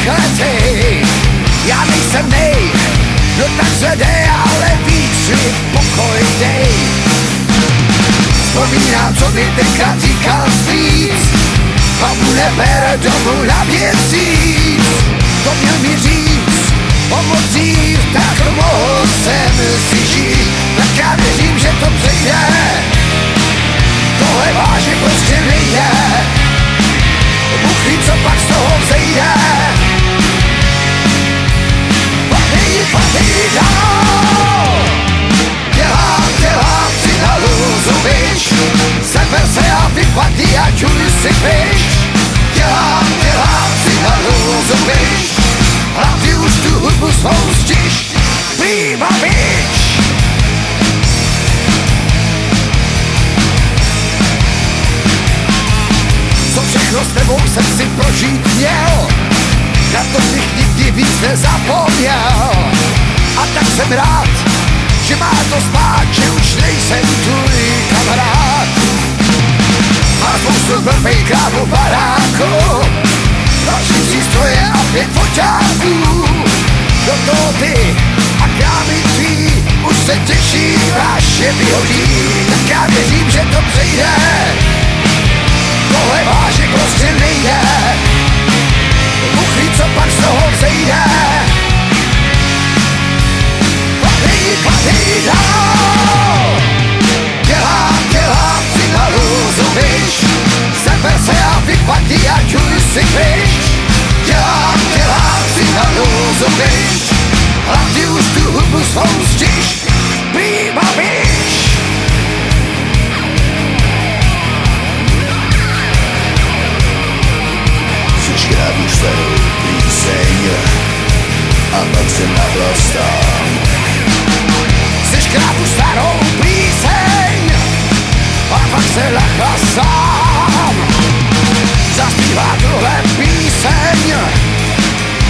letej. Já nejsem no tak zvedej, ale víc mi pokoj dej. Vzpomínám, co mi tenkrát říkal víc, babu neber domů na měsíc. To měl mi říct, pomoct dřív, tak mohl jsem si žít. Tak já věřím, že to přejde, tohle vážně prostě nejde. Bůh ví, co pak z toho vzejde. Padej dál, dělám si na lůzu, viď. Seber se a vypadni a čuj si, viď. Dělám si na lůzu, viď. Hlavně už tu hudbu svou stiš, prima bitch. Co všechno s tebou jsem si prožít měl, na to bych nikdy víc nezapomněl. A tak jsem rád, že má to spát, že už nejsem tvůj kamarád. Má spoustu blbej krávu baráku, další přístroje a 5 foťáků. Do toho ty a krámy tvý už se těší, až je vyhodí. Tak já věřím, že to přejde, tohle vážně prostě nejde. Bůh ví, co pak z toho vzejde. Padej dál, dělám si na lůzu, viď. Seber se a vypadni a čuj si, viď. Dělám si na lůzu, viď. Hlavně už tu hudbu svou stiš, prima bitch. Třikrát už starou píseň a pak se nachlastám. Třikrát už starou píseň a pak se nachlastám. Zaspívá tuhle píseň,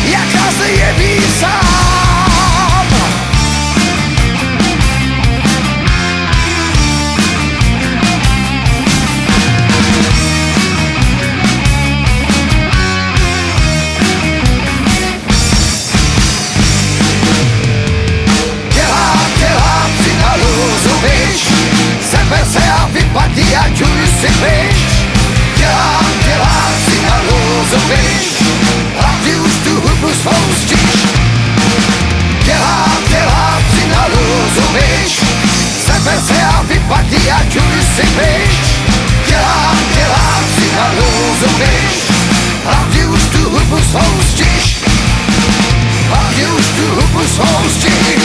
jaká se jeví sám. Dělám si na lůzu, viď. Seber se a vypadni a čuj si, viď. Dělám si na lůzu, viď. Hlavně už tu hudbu svou stiš. Dělám si na lůzu, viď. Seber se a vypadni a čuj si, viď. Dělám si na lůzu, viď. Hlavně už tu hudbu svou stiš. Hlavně už tu hudbu svou stiš.